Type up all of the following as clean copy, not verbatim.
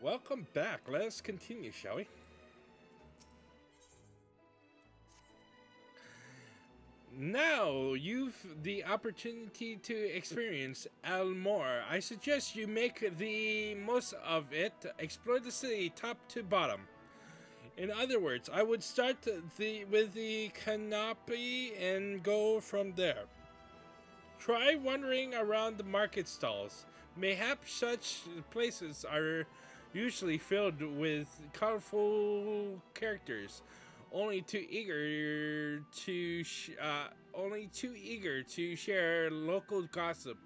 Welcome back. Let us continue, shall we? Now you've the opportunity to experience Elmore. I suggest you make the most of it. Explore the city top to bottom. In other words, I would start with the canopy and go from there. Try wandering around the market stalls. Mayhap such places are usually filled with colorful characters, only too eager to share local gossip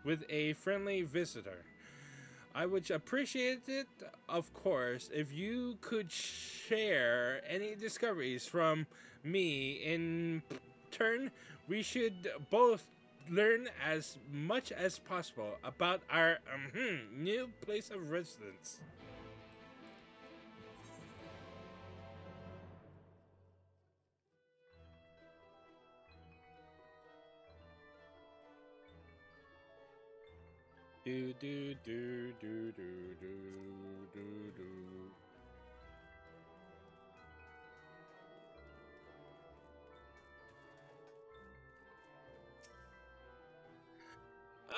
with a friendly visitor. I would appreciate it, of course, if you could share any discoveries from me. In turn, we should both learn as much as possible about our new place of residence. Do do do do do do do do.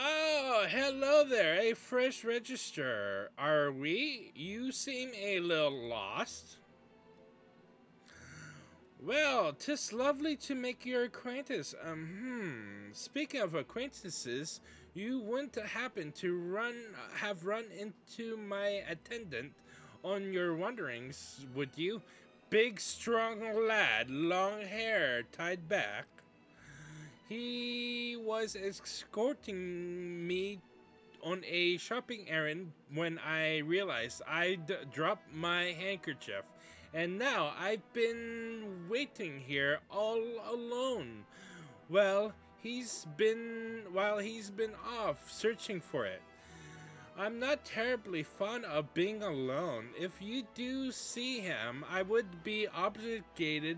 Oh, hello there, a fresh register. Are we? You seem a little lost. Well, 'tis lovely to make your acquaintance. Speaking of acquaintances, you wouldn't happen to have run into my attendant on your wanderings, would you? Big, strong lad, long hair tied back. He was escorting me on a shopping errand when I realized I'd dropped my handkerchief. And now I've been waiting here all alone. Well, he's been off searching for it. I'm not terribly fond of being alone. If you do see him, I would be obligated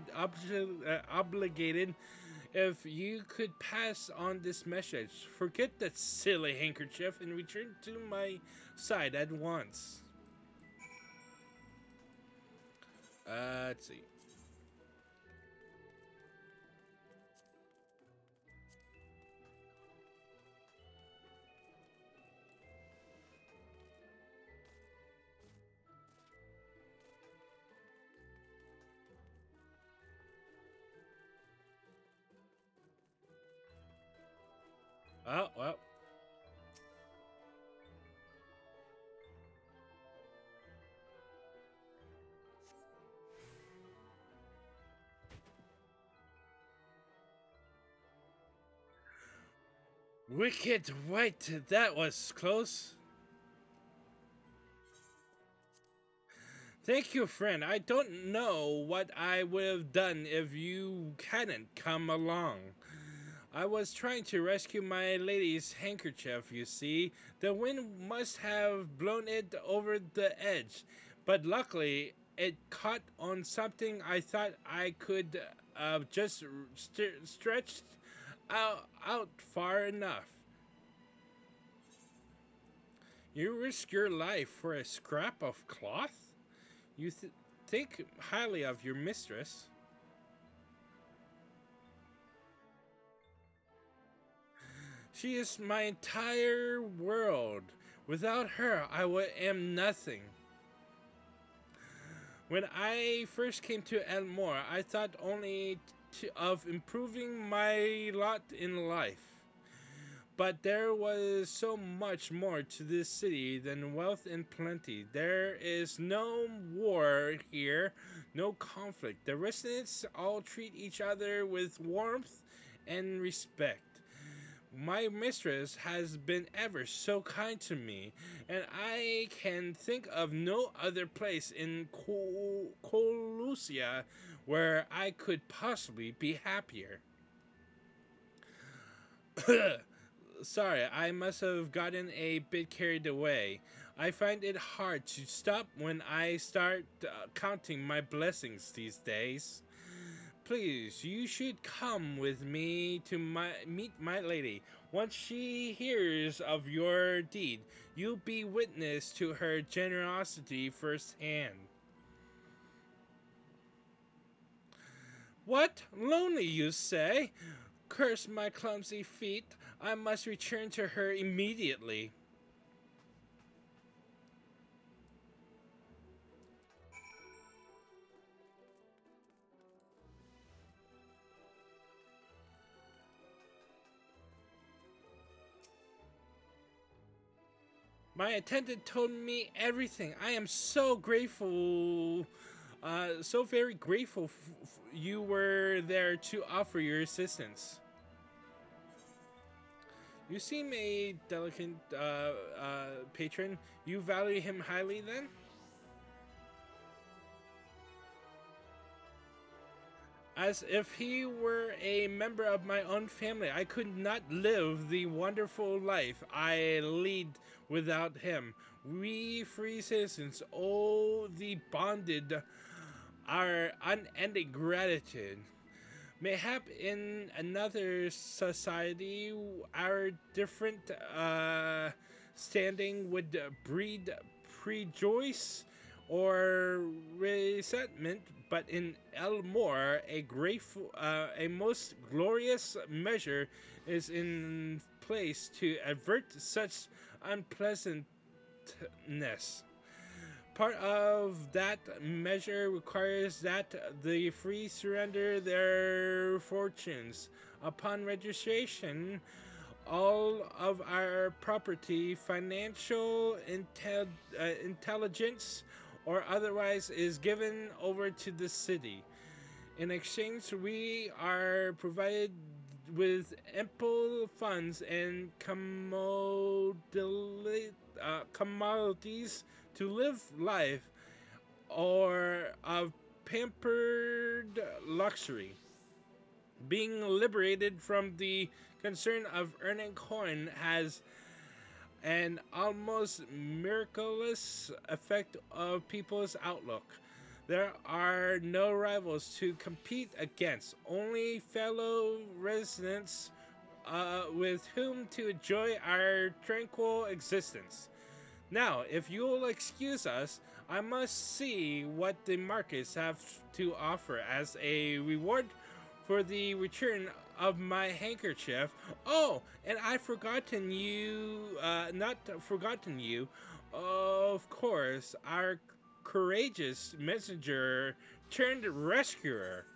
if you could pass on this message. Forget that silly handkerchief and return to my side at once. Let's see. Oh, well. Wicked White, that was close. Thank you, friend. I don't know what I would have done if you hadn't come along. I was trying to rescue my lady's handkerchief, you see. The wind must have blown it over the edge, but luckily it caught on something I thought I could just stretch out far enough. You risk your life for a scrap of cloth? You think highly of your mistress. She is my entire world. Without her, am nothing. When I first came to Elmore, I thought only of improving my lot in life. But there was so much more to this city than wealth and plenty. There is no war here, no conflict. The residents all treat each other with warmth and respect. My mistress has been ever so kind to me, and I can think of no other place in Colusia where I could possibly be happier. Sorry, I must have gotten a bit carried away. I find it hard to stop when I start counting my blessings these days. Please, you should come with me to meet my lady. Once she hears of your deed, you'll be witness to her generosity firsthand. What? Lonely, you say? Curse my clumsy feet. I must return to her immediately. My attendant told me everything. I am so grateful, so very grateful you were there to offer your assistance. You seem a delicate patron. You value him highly, then? As if he were a member of my own family. I could not live the wonderful life I lead without him. We free citizens owe the bonded our unending gratitude. Mayhap in another society, our different standing would breed prejudice or resentment, but in Elmore, a most glorious measure is in place to avert such unpleasantness. Part of that measure requires that the free surrender their fortunes. Upon registration, all of our property, financial intelligence, or otherwise is given over to the city. In exchange, we are provided with ample funds and commodities to live life or of pampered luxury. Being liberated from the concern of earning coin has an almost miraculous effect of people's outlook. There are no rivals to compete against, only fellow residents with whom to enjoy our tranquil existence. Now, if you'll excuse us, I must see what the markets have to offer as a reward for the return of my handkerchief. Oh, and I've forgotten you, not forgotten you. Of course, our courageous messenger turned rescuer.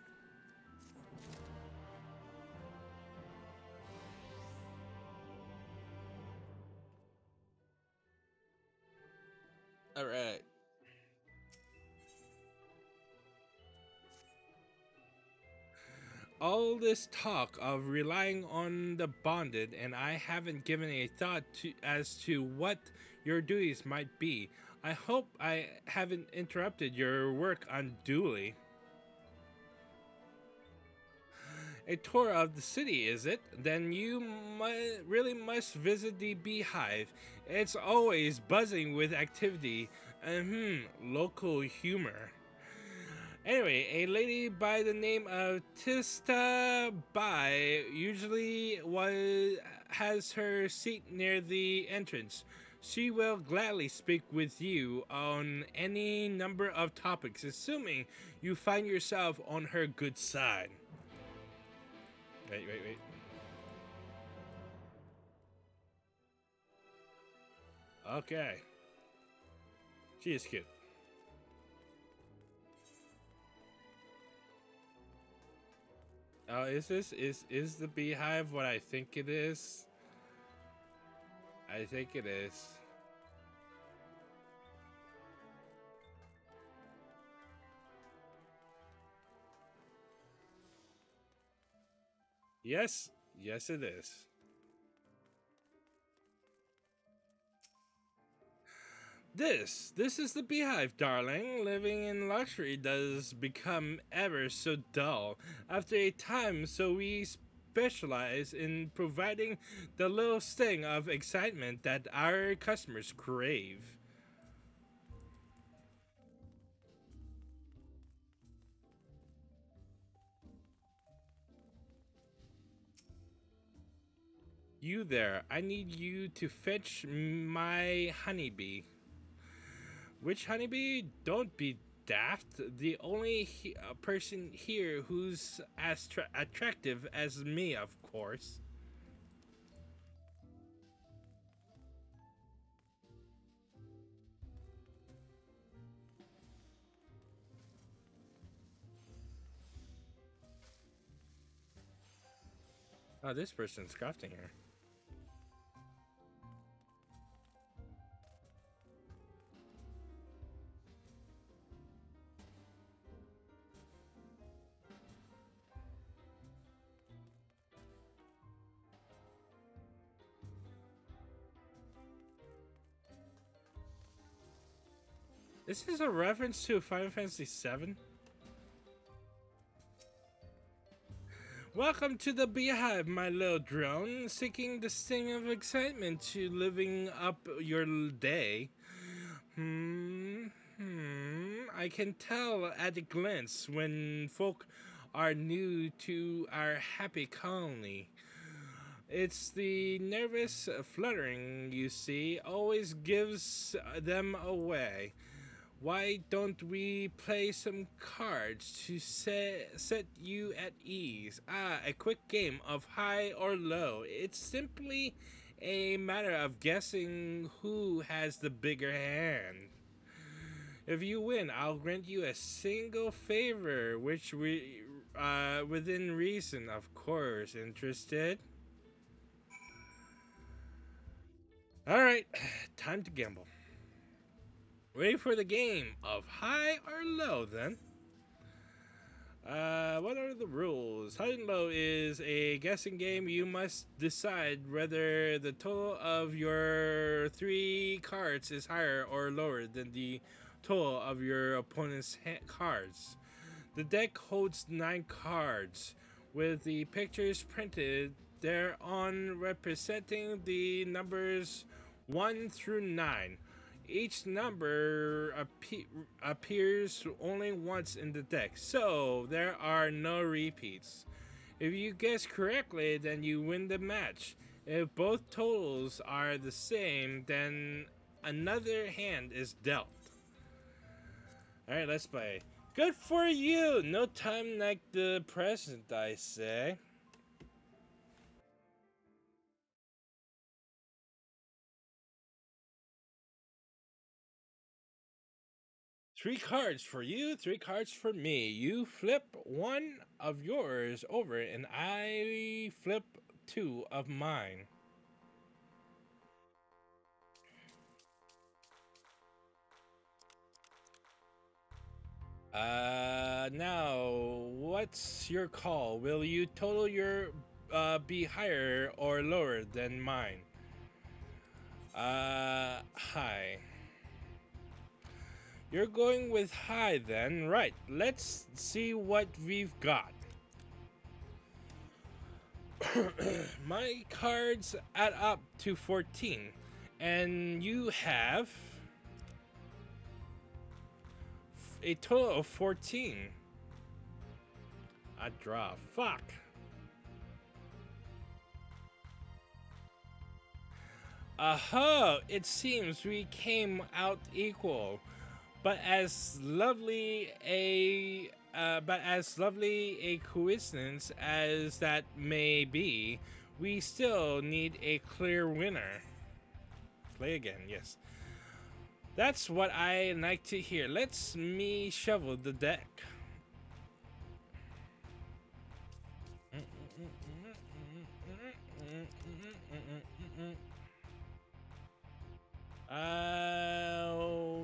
All right. All this talk of relying on the bonded, and I haven't given a thought to as to what your duties might be. I hope I haven't interrupted your work unduly. A tour of the city, is it? Then you really must visit the beehive. It's always buzzing with activity and local humor. Anyway, a lady by the name of Tista Bai usually has her seat near the entrance. She will gladly speak with you on any number of topics, assuming you find yourself on her good side. Wait. Okay. She is cute. Is the beehive what I think it is? I think it is. Yes, yes it is. This is the beehive, darling. Living in luxury does become ever so dull after a time, so we specialize in providing the little sting of excitement that our customers crave. You there, I need you to fetch my honeybee. Which honeybee? Don't be daft. The only person here who's as attractive as me, of course. Oh, this person's crafting here. This is a reference to Final Fantasy XIV. Welcome to the beehive, my little drone, seeking the sting of excitement to living up your day. I can tell at a glance when folk are new to our happy colony. It's the nervous fluttering, you see, always gives them away. Why don't we play some cards to set you at ease? Ah, a quick game of high or low. It's simply a matter of guessing who has the bigger hand. If you win, I'll grant you a single favor, which within reason, of course. Interested? All right, time to gamble. Ready for the game of high or low, then? What are the rules? High and low is a guessing game. You must decide whether the total of your three cards is higher or lower than the total of your opponent's cards. The deck holds 9 cards, with the pictures printed thereon representing the numbers 1 through 9. Each number appears only once in the deck, so there are no repeats. If you guess correctly, then you win the match. If both totals are the same, then another hand is dealt. Alright, let's play. Good for you! No time like the present, I say. Three cards for you, 3 cards for me. You flip one of yours over, and I flip 2 of mine. Now, what's your call? Will you total your be higher or lower than mine? High. You're going with high then, right? Let's see what we've got. My cards add up to 14, and you have a total of 14. I draw. Fuck. Aha! It seems we came out equal. But as lovely a coincidence as that may be, we still need a clear winner. Play again, yes. That's what I like to hear. Let's me shovel the deck.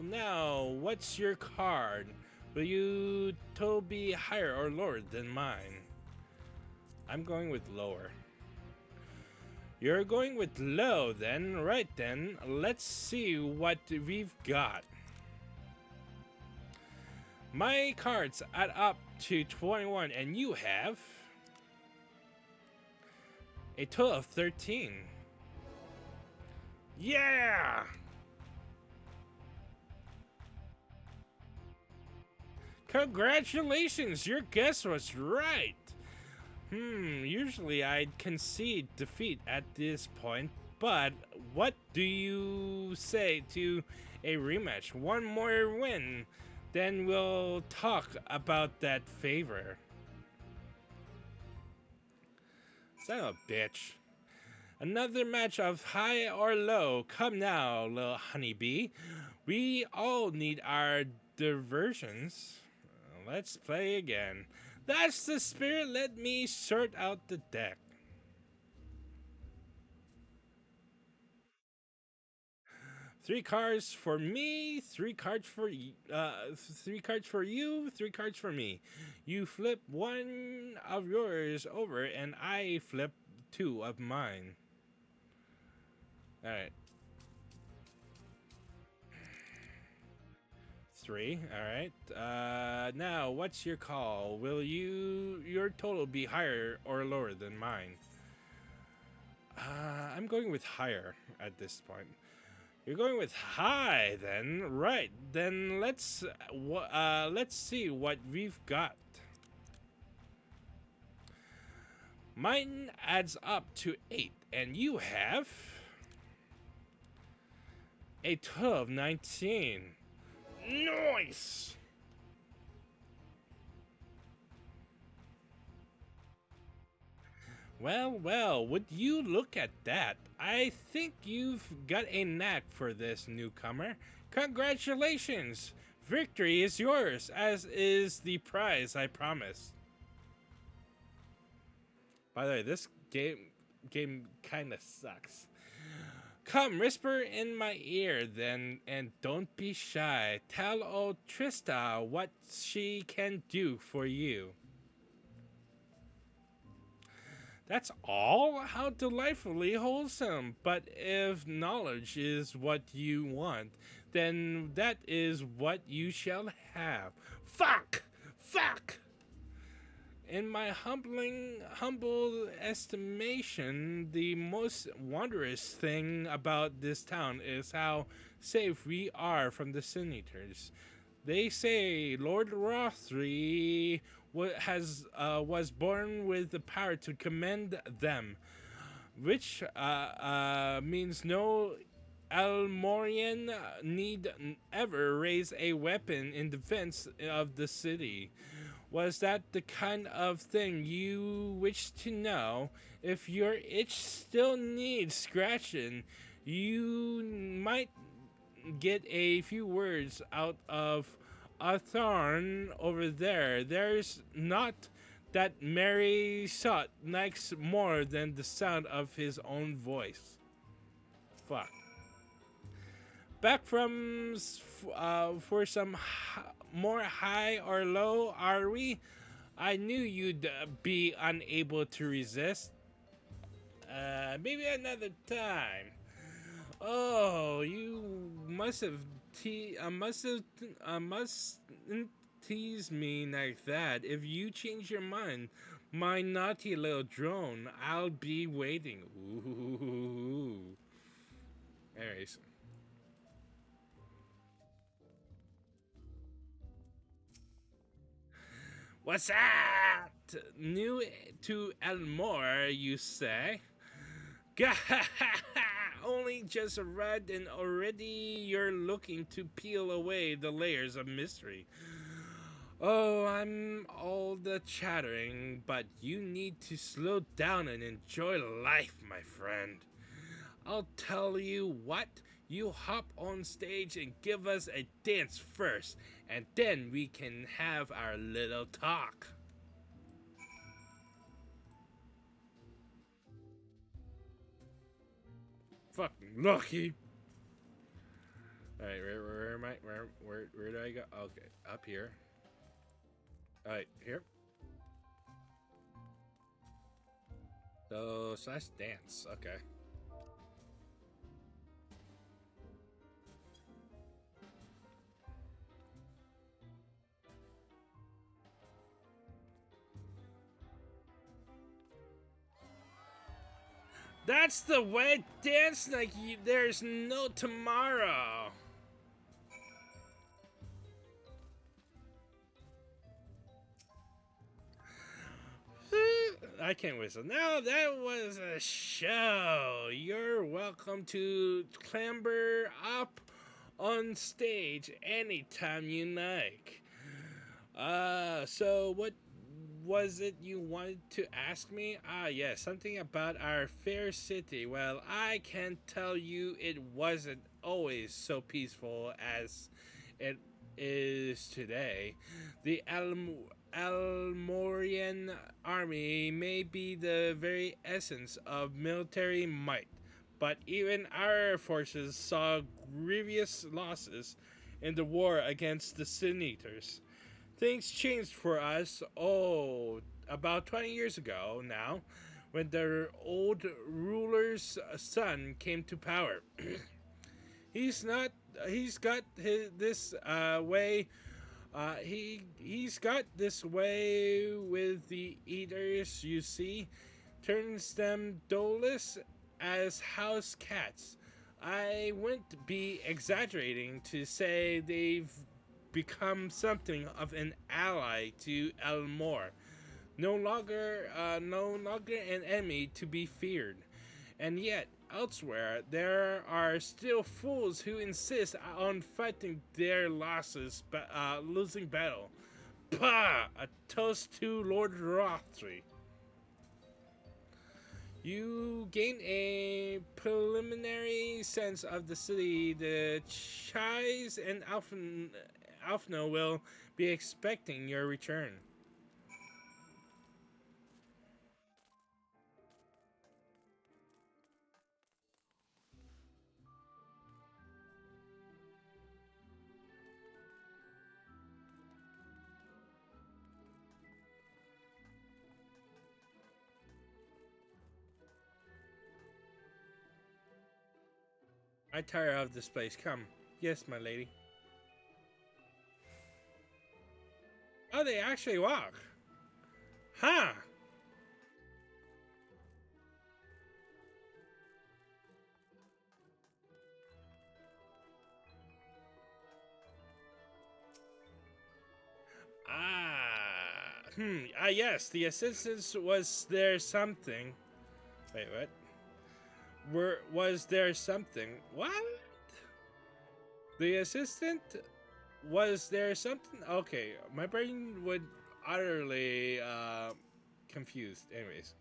Now, what's your card? Will you be higher or lower than mine? I'm going with lower. You're going with low then, right then. Let's see what we've got. My cards add up to 21, and you have a total of 13. Yeah! Congratulations, your guess was right. Usually I'd concede defeat at this point, but what do you say to a rematch? One more win, then we'll talk about that favor. Son of a bitch. Another match of high or low. Come now, little honeybee. We all need our diversions. Let's play again. That's the spirit. Let me sort out the deck. Three cards for me, three cards for three cards for you, three cards for me. You flip one of yours over, and I flip two of mine. All right. Three. All right. Now, what's your call? Will your total be higher or lower than mine? I'm going with higher at this point. You're going with high, then, right? Then let's see what we've got. Mine adds up to 8, and you have a 12, 19. Nice. Well, would you look at that? I think you've got a knack for this, newcomer. Congratulations! Victory is yours, as is the prize I promised. By the way, this game kind of sucks. Come, whisper in my ear then, and don't be shy. Tell old Trista what she can do for you. That's all? How delightfully wholesome. But if knowledge is what you want, then that is what you shall have. Fuck! Fuck! In my humble estimation, the most wondrous thing about this town is how safe we are from the senators. They say Lord Rothry was born with the power to commend them, which means no Almorian need ever raise a weapon in defense of the city. Was that the kind of thing you wish to know? If your itch still needs scratching, you might get a few words out of Arthorn over there. There's not that merry shot likes more than the sound of his own voice. Fuck. Back from for some more high or low, are we? I knew you'd be unable to resist. Maybe another time. Oh, you mustn't tease me like that. If you change your mind, my naughty little drone, I'll be waiting. Ooh. Anyways. What's that? New to Elmore, you say? Only just arrived and already you're looking to peel away the layers of mystery. Oh, I'm all the chattering, but you need to slow down and enjoy life, my friend. I'll tell you what, you hop on stage and give us a dance first, and then we can have our little talk. Fucking lucky. Alright, where am I? Where do I go? Okay, up here. Alright, here. So, slash dance. Okay. That's the way dance like there's no tomorrow. I can't whistle. Now that was a show. You're welcome to clamber up on stage anytime you like. So what was it you wanted to ask me? Ah, yes, something about our fair city. Well, I can tell you it wasn't always so peaceful as it is today. The Almorian army may be the very essence of military might, but even our forces saw grievous losses in the war against the Sin Eaters. Things changed for us, about 20 years ago now, when the old ruler's son came to power. he's not, he's got this way, he's got this way with the eaters, you see, turns them dolus as house cats. I wouldn't be exaggerating to say they've become something of an ally to Elmore. No longer an enemy to be feared. And yet, elsewhere, there are still fools who insist on fighting their losing battle. Pah! A toast to Lord Rothry. You gain a preliminary sense of the city. The Chais and Alfno will be expecting your return. I tire of this place. Come. Yes, my lady. Oh, they actually walk. Huh. Ah. Ah, yes. The assistance was there something. Wait, what? Was there something? What? The assistant? Was there something? Okay, my brain would utterly confused. Anyways.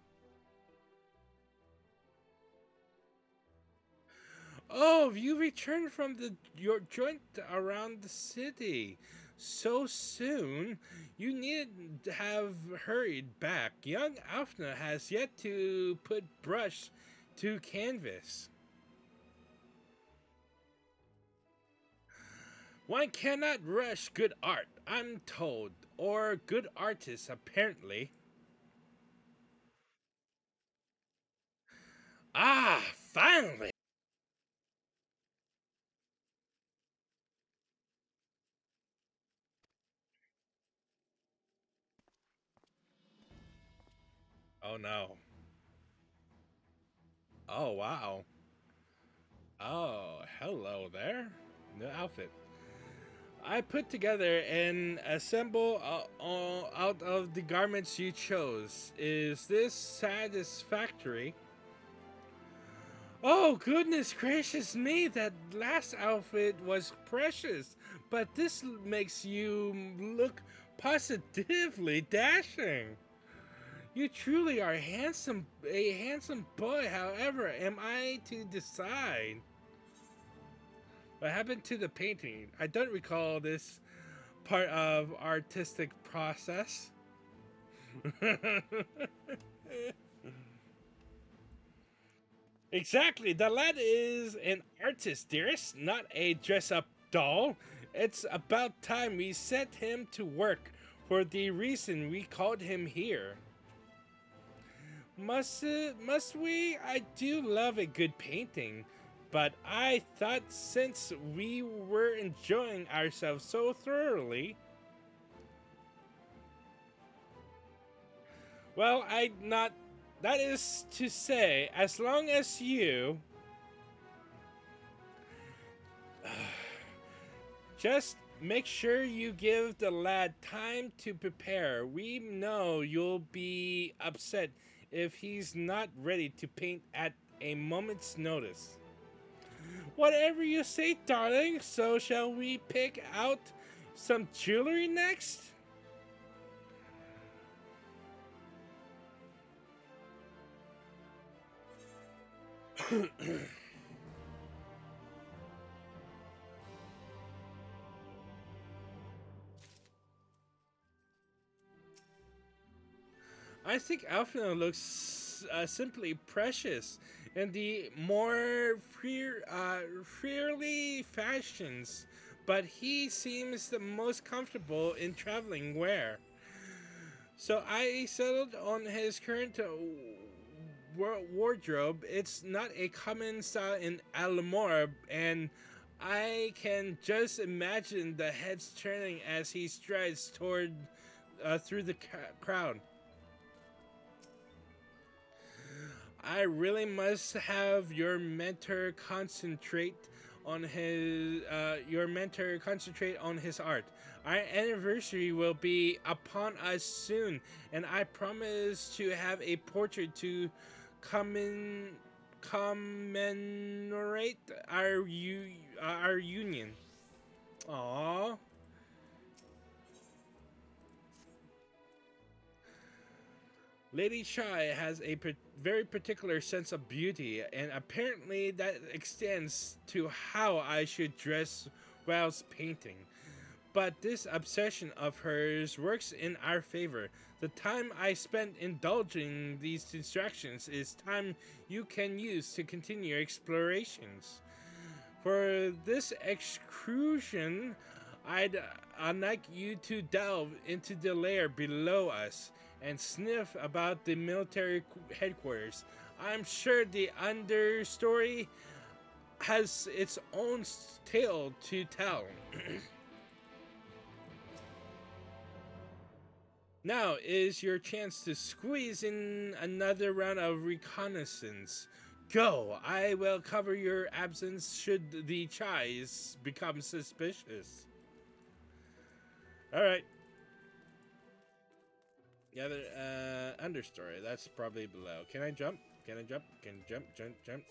Oh, you returned from your joint around the city so soon. You needn't have hurried back. Young Afna has yet to put brush to canvas. One cannot rush good art, I'm told, or good artists, apparently. Ah, finally! Oh no. Oh wow. Oh, hello there. New outfit. I put together and assemble out of the garments you chose. Is this satisfactory? Oh, goodness gracious me, that last outfit was precious, but this makes you look positively dashing. You truly are a handsome boy, however, am I to decide? What happened to the painting? I don't recall this part of artistic process. Exactly. The lad is an artist, dearest, not a dress-up doll. It's about time we set him to work for the reason we called him here. Must we? I do love a good painting, but I thought since we were enjoying ourselves so thoroughly, well, I not. That is to say, as long as you just make sure you give the lad time to prepare. We know you'll be upset if he's not ready to paint at a moment's notice. Whatever you say, darling. So shall we pick out some jewelry next? I think Alfino looks simply precious in the more freely fashions, but he seems the most comfortable in traveling wear. So I settled on his current wardrobe. It's not a common style in Alamor, and I can just imagine the heads turning as he strides toward through the crowd. I really must have your mentor concentrate on his art. Our anniversary will be upon us soon, and I promise to have a portrait to commen- commemorate our union. Aww. Lady Chai has a very particular sense of beauty, and apparently that extends to how I should dress whilst painting. But this obsession of hers works in our favor. The time I spent indulging these distractions is time you can use to continue your explorations. For this excursion, I'd like you to delve into the layer below us and sniff about the military headquarters. I'm sure the understory has its own tale to tell. Now is your chance to squeeze in another round of reconnaissance. Go! I will cover your absence should the chais become suspicious. Alright. Yeah, the understory. That's probably below. Can I jump? Can I jump? Can I jump? Jump, jump.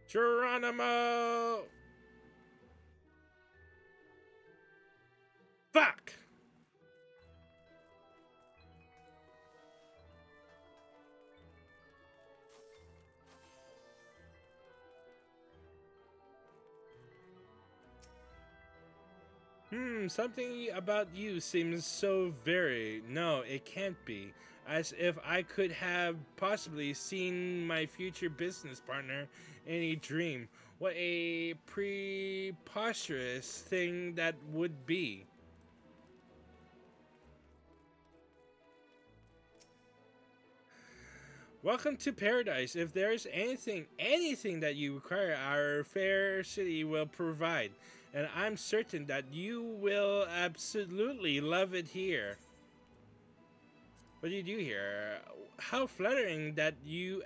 Geronimo! Fuck! Something about you seems so very. No, it can't be. As if I could have possibly seen my future business partner in a dream. What a preposterous thing that would be. Welcome to paradise. If there's anything that you require, our fair city will provide. And I'm certain that you will absolutely love it here. What do you do here? How flattering that you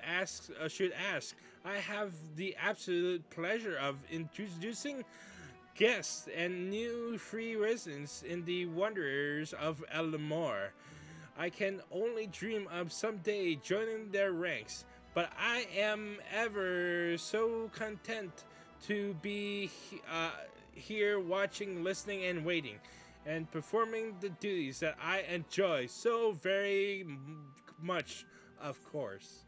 should ask. I have the absolute pleasure of introducing guests and new free residents in the wonders of Elamore. I can only dream of someday joining their ranks, but I am ever so content to be here watching, listening, and waiting, and performing the duties that I enjoy so very much, of course.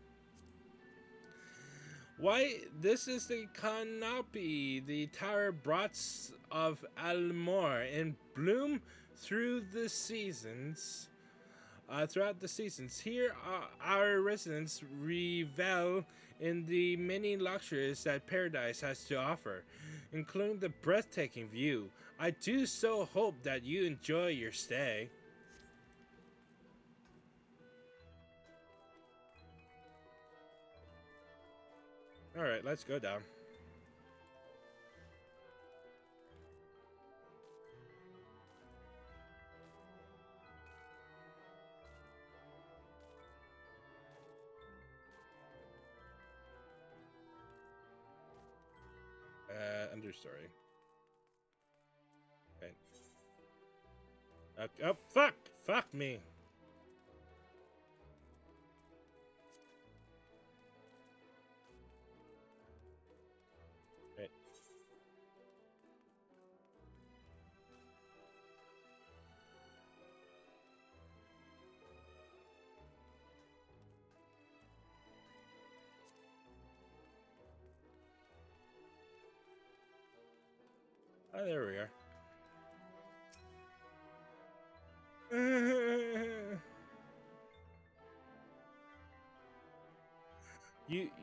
Why, this is the canopy, the tower brots of Almor in bloom through the seasons. Throughout the seasons, here our residents revel in the many luxuries that paradise has to offer, including the breathtaking view. I do so hope that you enjoy your stay. Alright, let's go down. Understory. Okay. Oh, fuck! Fuck me! Oh, there we are.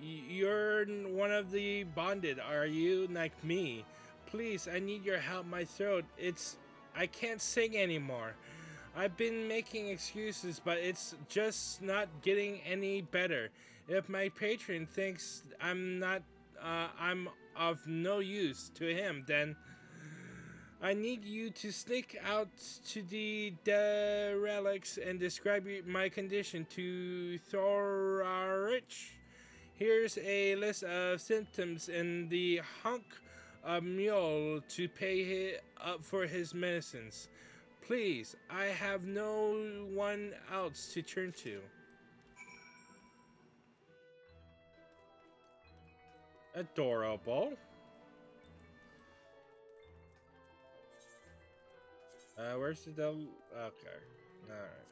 You're one of the bonded, are you? Like me. Please, I need your help. My throat, I can't sing anymore. I've been making excuses, but it's just not getting any better. If my patron thinks I'm of no use to him, then I need you to sneak out to the derelicts and describe my condition to Thorarich. Here's a list of symptoms and the hunk of mule to pay up for his medicines. Please, I have no one else to turn to. Adorable. Where's the devil? Okay. Alright.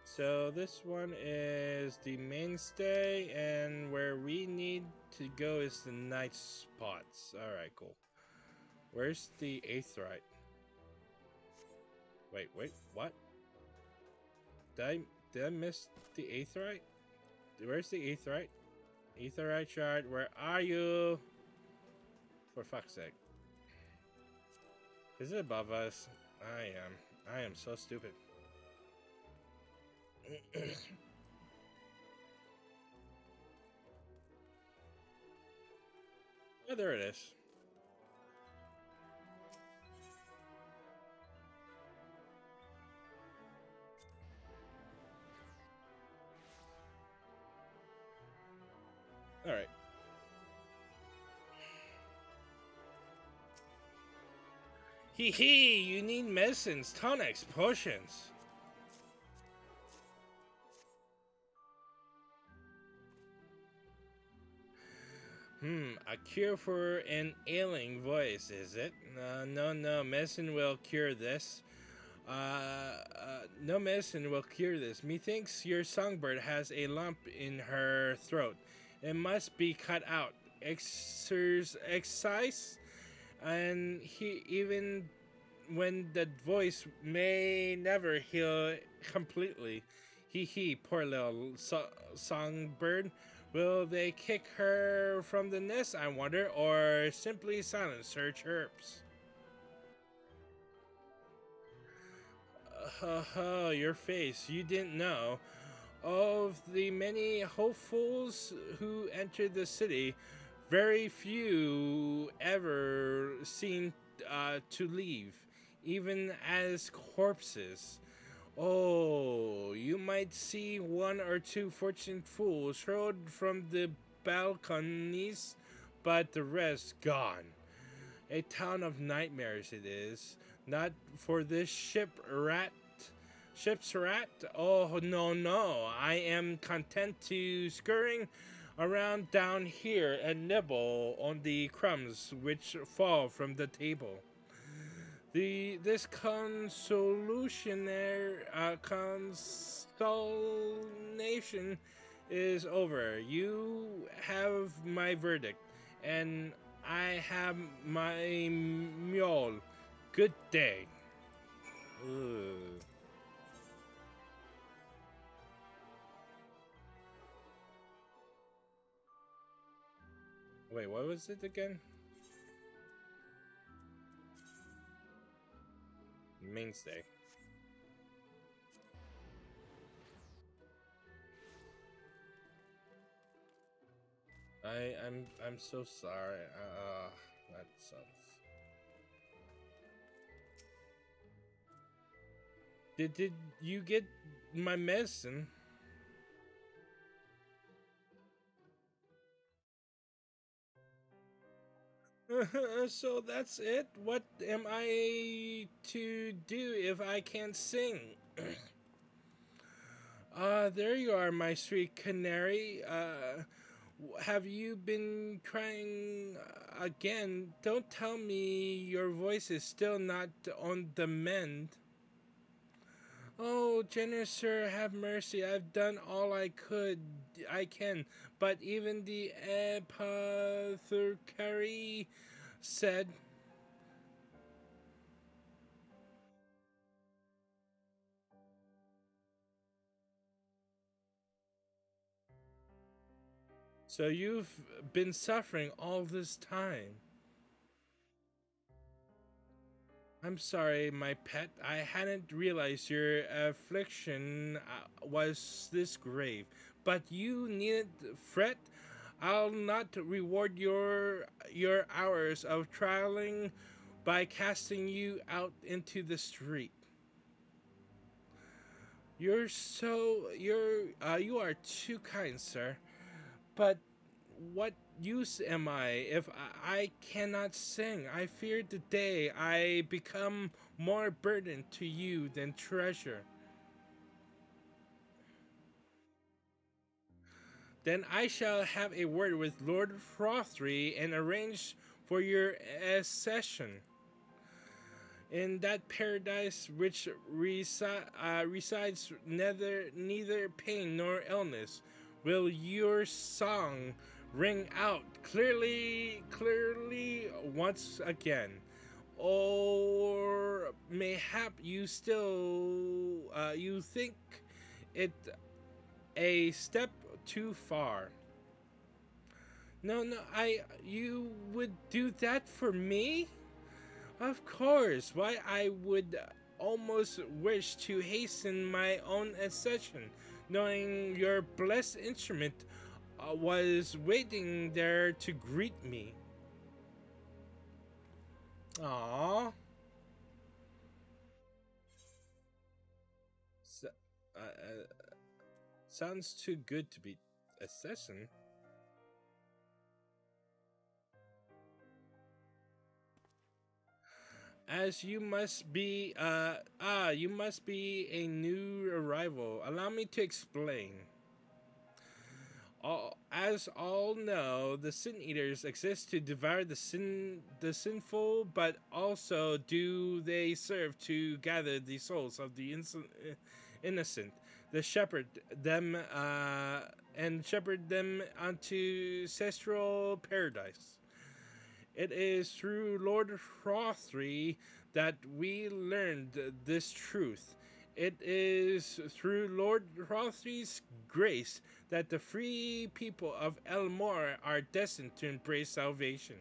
So this one is the mainstay, and where we need to go is the night spots. Alright, cool. Where's the aetheryte? Wait, what? Did I miss the aetheryte? Where's the aetheryte? Aetheryte shard, where are you? For fuck's sake. Is it above us? I am so stupid. Oh, there it is. Alright. Hee hee, you need medicines, tonics, potions. A cure for an ailing voice, is it? No, medicine will cure this. No medicine will cure this. Methinks your songbird has a lump in her throat. It must be cut out. Excise, and even when the voice may never heal completely. Hee hee, poor little songbird. Will they kick her from the nest, I wonder, or simply silence her chirps? Your face, you didn't know. Of the many hopefuls who entered the city, very few ever seem to leave, even as corpses. Oh, you might see one or two fortunate fools hurled from the balconies, but the rest gone. A town of nightmares it is. Not for this ship's rat? Oh, no. I am content to scurrying around down here and nibble on the crumbs which fall from the table. This consolation is over. You have my verdict, and I have my mule. Good day. Ugh. Wait, what was it again? Mainstay. I'm so sorry. That sucks. Did you get my medicine? So that's it? What am I to do if I can't sing? There you are, my sweet canary. Have you been crying again? Don't tell me your voice is still not on the mend. Oh, generous sir, have mercy. I've done all I could. I can, but even the apothecary said. So you've been suffering all this time. I'm sorry, my pet. I hadn't realized your affliction was this grave. But you needn't fret. I'll not reward your hours of traveling by casting you out into the street. You are too kind, sir. But what use am I if I cannot sing? I fear the day I become more burden to you than treasure. Then I shall have a word with Lord Frothry and arrange for your accession. In that paradise which resides neither pain nor illness, will your song ring out clearly once again. Or mayhap you think it a step too far. No, you would do that for me? Of course. Why, I would almost wish to hasten my own accession, knowing your blessed instrument was waiting there to greet me. Aww. So, uh, uh, sounds too good to be accession. As you must be a new arrival. Allow me to explain. As all know, the sin eaters exist to devour the sinful, but also do they serve to gather the souls of the innocent, the shepherd them unto ancestral paradise. It is through Lord Hrothry that we learned this truth. It is through Lord Hrothry's grace that the free people of Elmore are destined to embrace salvation.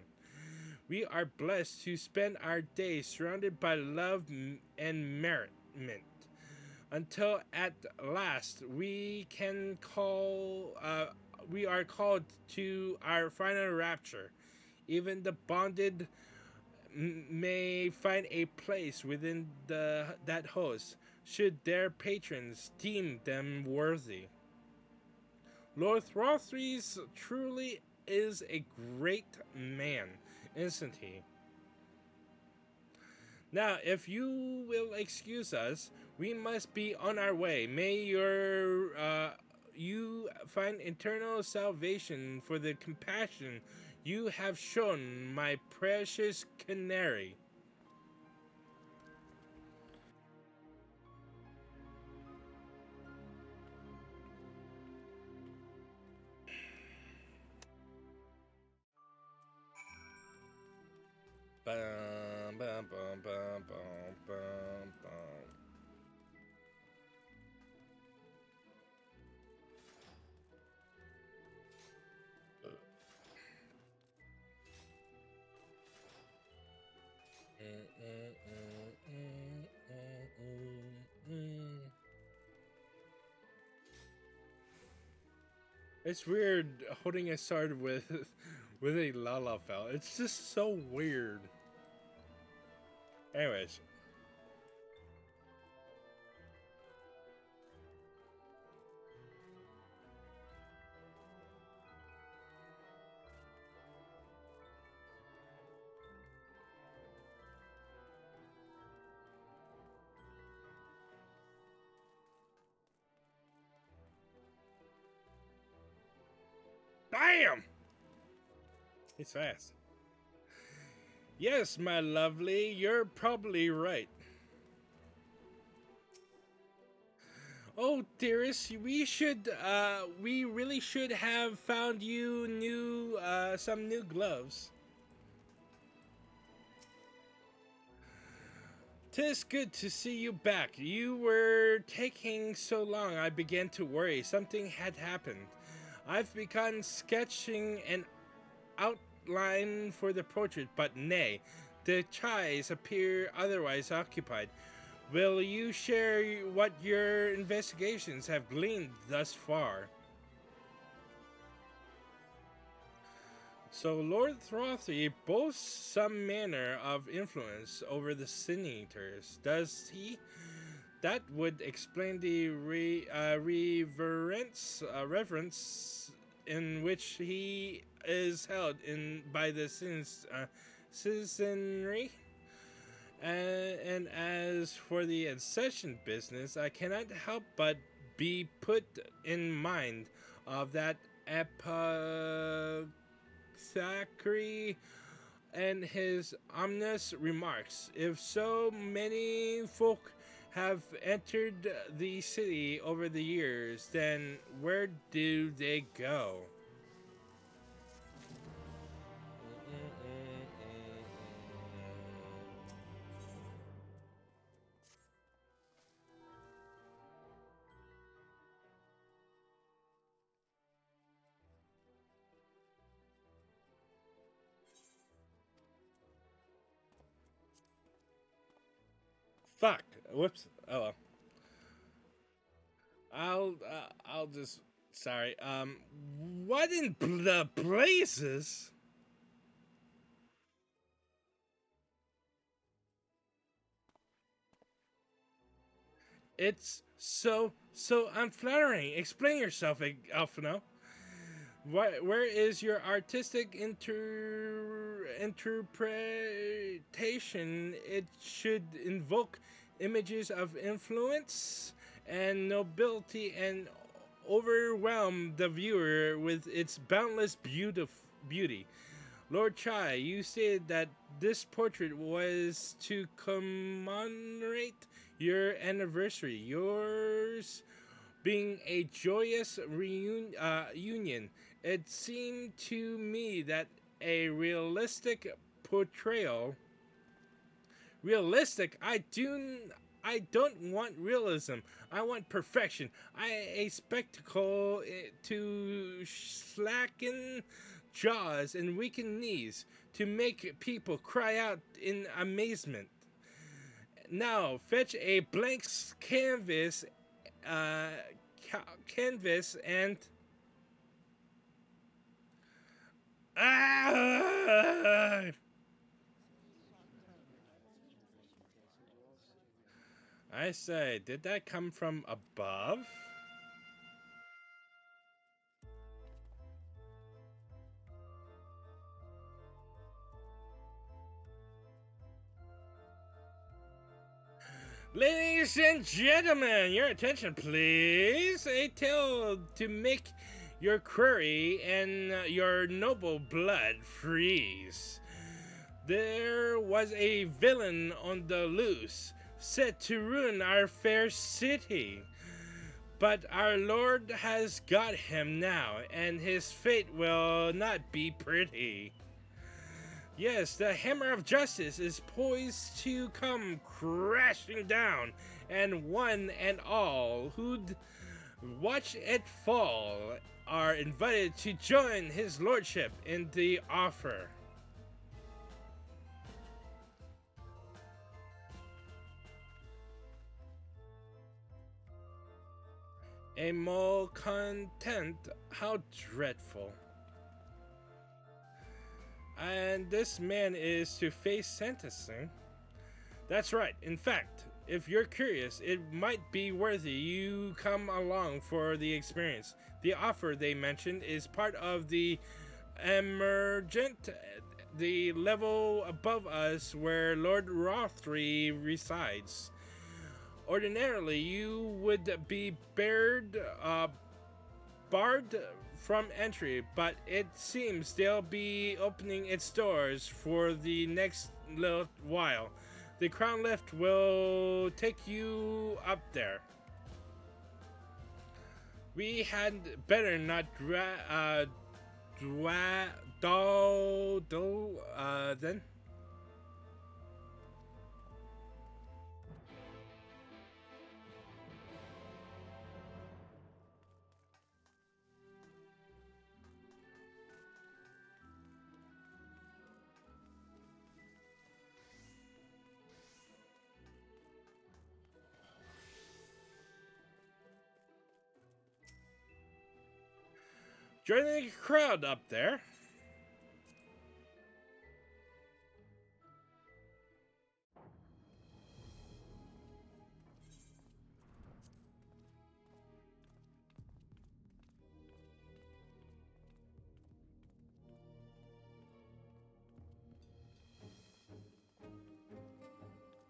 We are blessed to spend our days surrounded by love and merriment, until at last we are called to our final rapture. Even the bonded may find a place within that host, should their patrons deem them worthy. Lord Throthries truly is a great man, isn't he? Now, if you will excuse us, we must be on our way. May you find eternal salvation for the compassion you have shown my precious canary. Bum, bum, bum, bum, bum, bum, bum. It's weird holding a sword with with a Lalafell. It's just so weird. Anyways, bam! He's fast. Yes, my lovely, you're probably right. Oh, dearest, we really should have found you some new gloves. 'Tis good to see you back. You were taking so long, I began to worry something had happened. I've begun sketching an outline for the portrait, but nay, the chais appear otherwise occupied. Will you share what your investigations have gleaned thus far? So Lord Throthy boasts some manner of influence over the senators, does he? That would explain the reverence in which he is held in by the citizenry. And as for the accession business, I cannot help but be put in mind of that apothecary and his ominous remarks. If so many folk have entered the city over the years, then where do they go? Fuck. Whoops. Oh well. I'll just. Sorry. What in the blazes? It's so unflattering. Explain yourself, Alphino. Where is your artistic interpretation? It should invoke images of influence and nobility and overwhelm the viewer with its boundless beauty. Lord Chai, you said that this portrait was to commemorate your anniversary. Yours being a joyous union. It seemed to me that a realistic portrayal. Realistic? I don't want realism. I want perfection. A spectacle to slacken jaws and weaken knees to make people cry out in amazement. Now fetch a blank canvas, uh, canvas and ah! I say, did that come from above? Ladies and gentlemen, your attention, please. A tale to make your query and your noble blood freeze. There was a villain on the loose, set to ruin our fair city. But our Lord has got him now, and his fate will not be pretty. Yes, the hammer of justice is poised to come crashing down, and one and all who'd watch it fall are invited to join his lordship in the offer. A malcontent, how dreadful. And this man is to face sentencing. That's right. In fact, if you're curious, it might be worthy you come along for the experience. The offer they mentioned is part of the emergent, the level above us where Lord Rothry resides. Ordinarily, you would be barred from entry, but it seems they'll be opening its doors for the next little while. The crown lift will take you up there. We had better not then. Joining the crowd up there.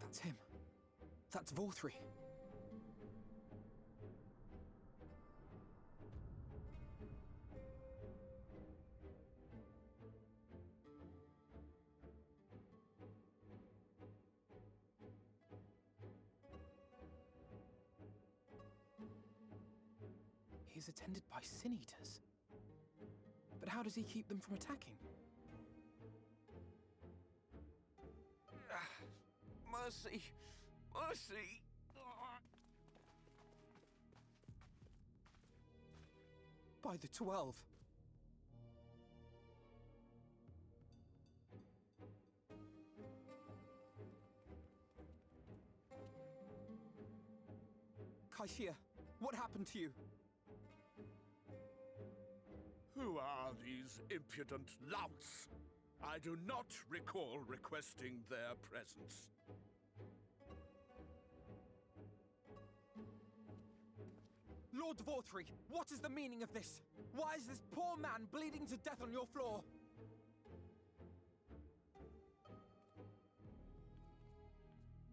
That's him. That's Vorthri. He's attended by sin eaters. But how does he keep them from attacking? Mercy! Mercy! By the 12. Kaishia, what happened to you? Who are these impudent louts? I do not recall requesting their presence. Lord Vorthri, what is the meaning of this? Why is this poor man bleeding to death on your floor?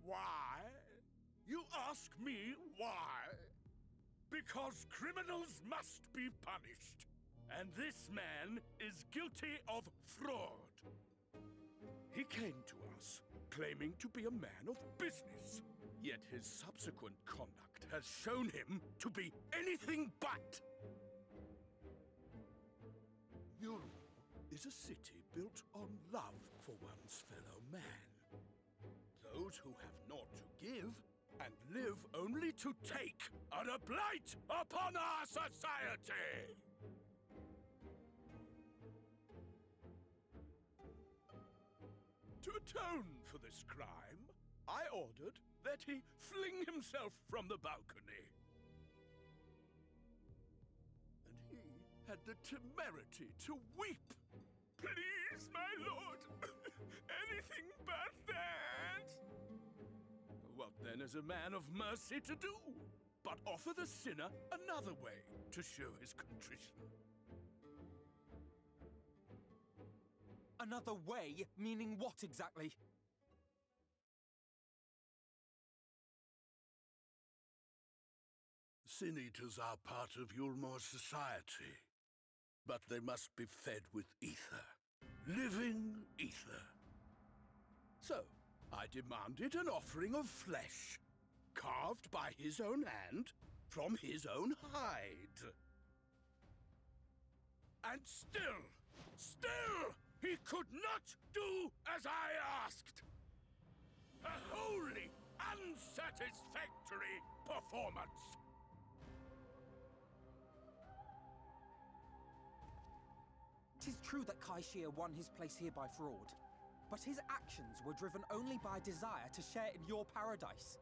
Why? You ask me why? Because criminals must be punished. And this man is guilty of fraud. He came to us, claiming to be a man of business. Yet his subsequent conduct has shown him to be anything but. Yulmore is a city built on love for one's fellow man. Those who have naught to give and live only to take are a blight upon our society! To atone for this crime, I ordered that he fling himself from the balcony. And he had the temerity to weep. Please, my lord, anything but that. What then is a man of mercy to do? But offer the sinner another way to show his contrition. Another way? Meaning what exactly? Sin eaters are part of Yulmore's society, but they must be fed with ether. Living ether. So, I demanded an offering of flesh, carved by his own hand, from his own hide. And still, he could not do as I asked. A wholly unsatisfactory performance. Tis true that Kaishia won his place here by fraud, but his actions were driven only by desire to share in your paradise.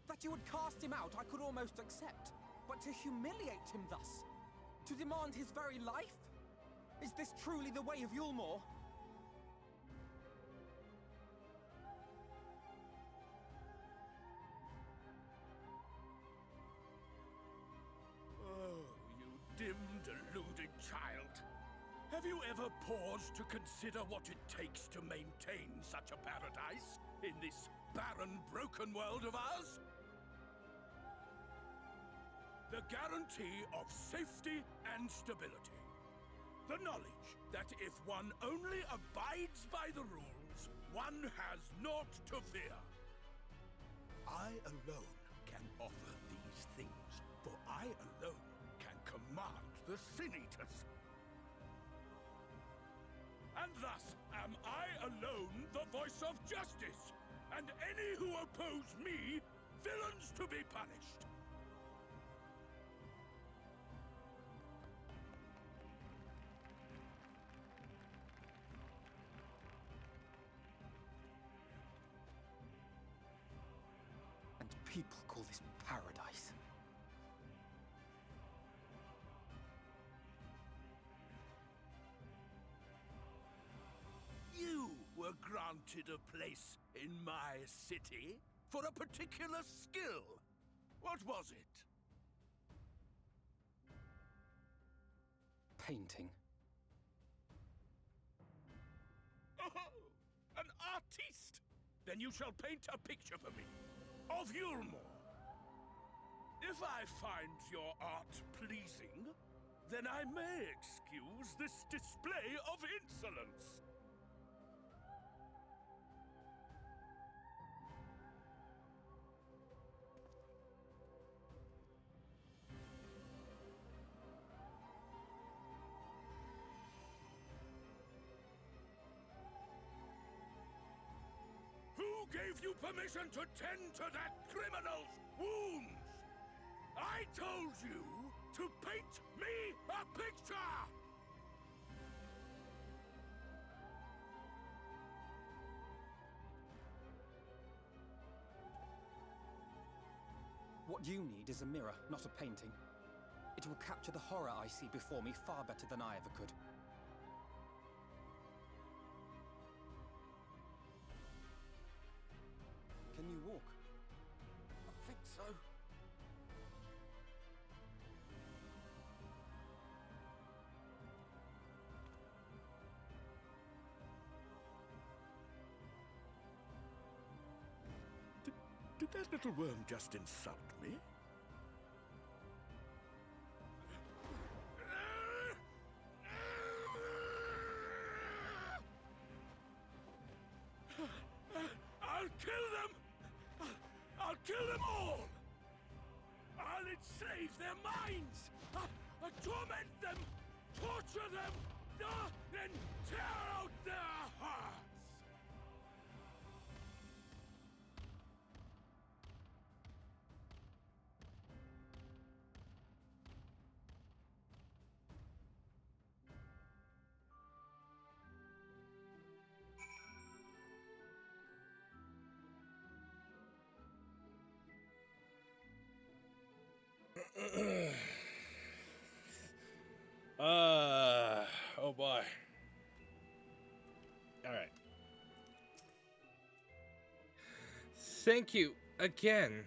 That you would cast him out, I could almost accept, but to humiliate him thus, to demand his very life? Is this truly the way of Yulmore? Oh, you dim, deluded child. Have you ever paused to consider what it takes to maintain such a paradise in this barren, broken world of ours? The guarantee of safety and stability. The knowledge that if one only abides by the rules, one has naught to fear. I alone can offer these things. For I alone can command the Sin Eaters. And thus am I alone the voice of justice, and any who oppose me, villains to be punished. And people call this paradise. You were granted a place in my city for a particular skill. What was it? Painting. Oh, an artiste! Then you shall paint a picture for me of Yulmore. If I find your art pleasing, then I may excuse this display of insolence. Who gave you permission to tend to that criminal's wounds? I told you to paint me a picture! What you need is a mirror, not a painting. It will capture the horror I see before me far better than I ever could. Can you walk? I think so. Did that little worm just insult me? I'll kill them! I'll kill them all! I'll enslave their minds! I'll torment them! Torture them! Then tear out their hearts! Oh boy. All right. Thank you again.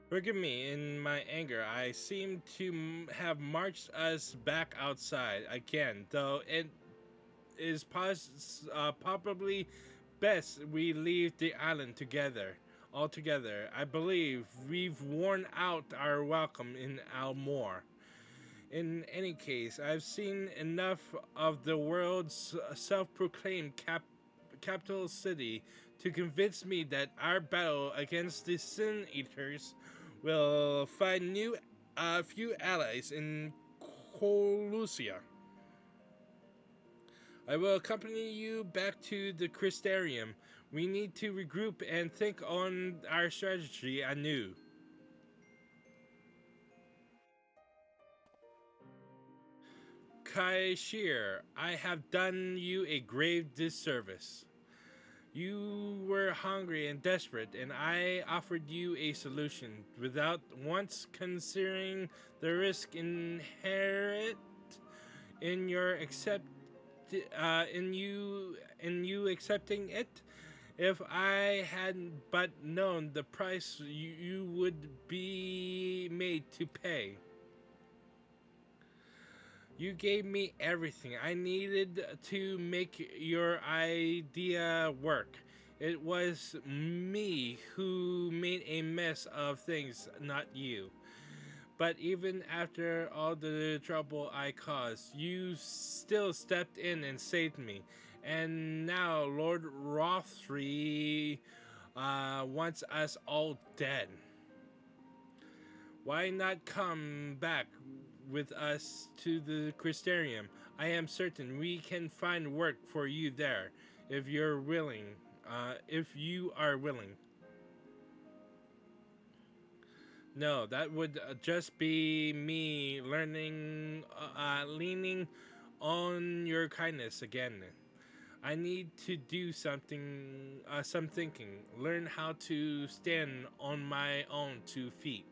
Forgive me, in my anger, I seem to have marched us back outside again, though it is probably best we leave the island together. Altogether, I believe we've worn out our welcome in Almore. In any case, I've seen enough of the world's self-proclaimed capital city to convince me that our battle against the Sin Eaters will find few allies in Colusia. I will accompany you back to the Crystarium. We need to regroup and think on our strategy anew. Kaishir, I have done you a grave disservice. You were hungry and desperate, and I offered you a solution without once considering the risk inherent in your in you accepting it. If I had but known the price you would be made to pay. You gave me everything I needed to make your idea work. It was me who made a mess of things, not you. But even after all the trouble I caused, you still stepped in and saved me. And now Lord Rothri wants us all dead. Why not come back with us to the Crystarium? I am certain we can find work for you there, if you're willing. If you are willing. No, that would just be me leaning on your kindness again. I need to do some thinking, learn how to stand on my own 2 feet.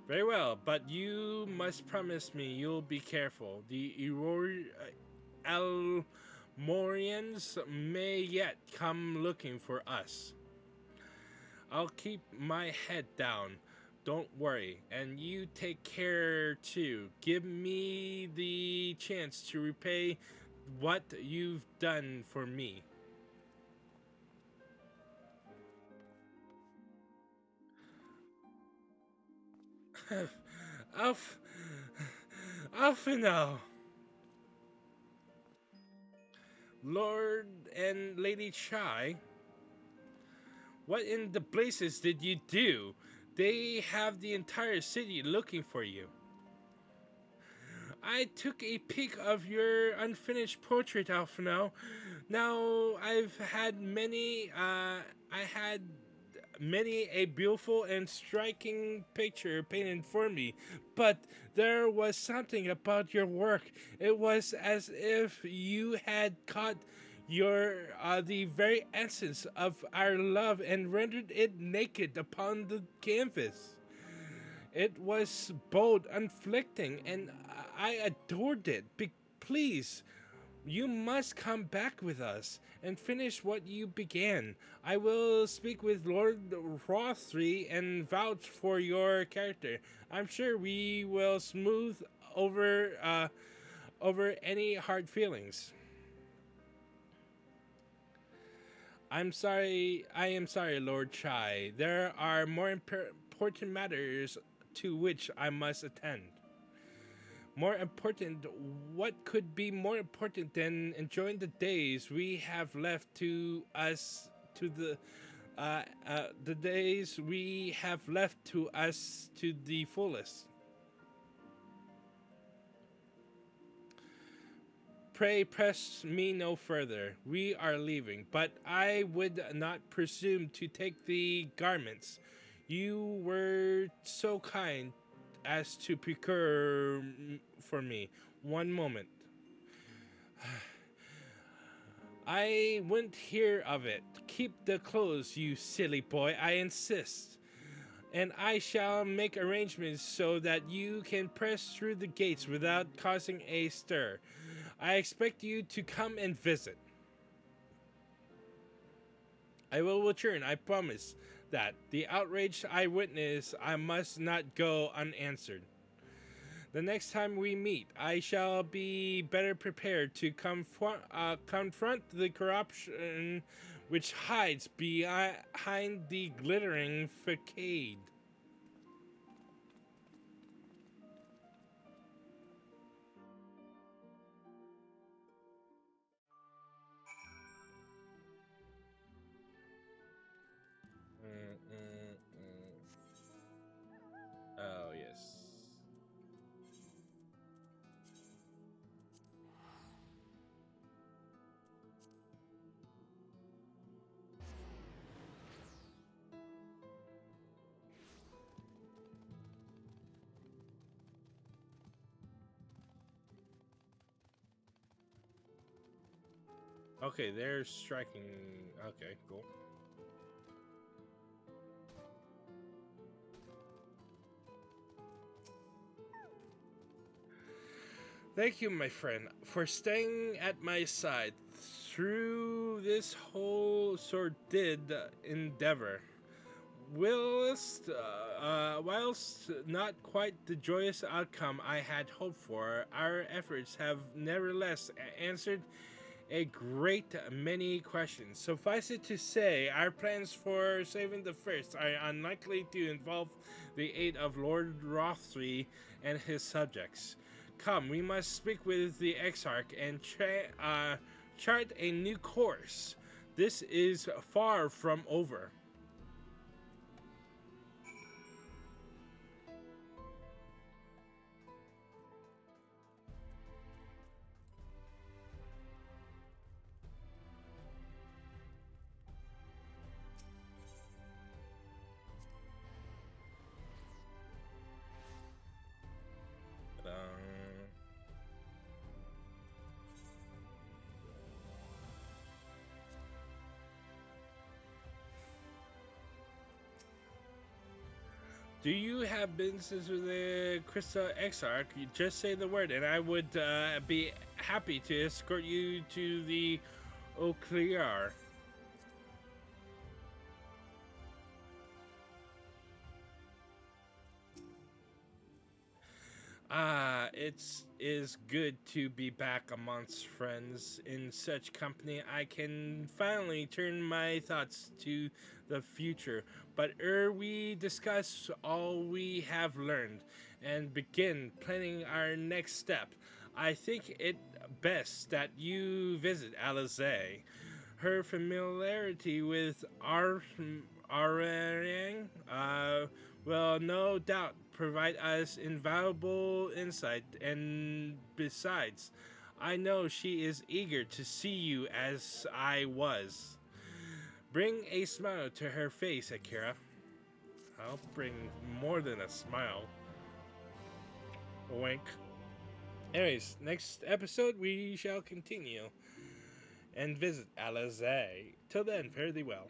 Very well, but you must promise me you'll be careful. The Elmorians may yet come looking for us. I'll keep my head down. Don't worry. And you take care too. Give me the chance to repay what you've done for me. Alf, Alphino, Lord and Lady Chai, what in the blazes did you do? They have the entire city looking for you. I took a peek of your unfinished portrait, Alphino. Now I had many a beautiful and striking picture painted for me, but there was something about your work. It was as if you had caught the very essence of our love and rendered it naked upon the canvas. It was bold, unflicting, and I adored it. Please, you must come back with us and finish what you began. I will speak with Lord Rothri and vouch for your character. I'm sure we will smooth over any hard feelings. I am sorry, Lord Chai. There are more important matters to which I must attend. More important, what could be more important than enjoying the days we have left to us to the days we have left to us to the fullest? Pray press me no further. We are leaving, but I would not presume to take the garments. You were so kind as to procure for me. One moment. I wouldn't hear of it. Keep the clothes, you silly boy. I insist. And I shall make arrangements so that you can press through the gates without causing a stir. I expect you to come and visit. I will return, I promise that. The outrage I witness, I must not go unanswered. The next time we meet, I shall be better prepared to confront the corruption which hides behind the glittering facade. Oh, yes. Okay, they're striking. Okay, cool. Thank you, my friend, for staying at my side through this whole sordid endeavor. Whilst not quite the joyous outcome I had hoped for, our efforts have nevertheless answered a great many questions. Suffice it to say, our plans for saving the first are unlikely to involve the aid of Lord Rothry and his subjects. Come, we must speak with the Exarch and chart a new course. This is far from over. Do you have business with the Crystal Exarch? You just say the word, and I would be happy to escort you to the Oclear. It is good to be back amongst friends. In such company, I can finally turn my thoughts to the future. But ere we discuss all we have learned and begin planning our next step, I think it best that you visit Alize. Her familiarity with Arang will no doubt provide us invaluable insight, and besides, I know she is eager to see you as I was. Bring a smile to her face, Akira. I'll bring more than a smile. Wink. Anyways, next episode we shall continue and visit Alize. Till then, fare thee well.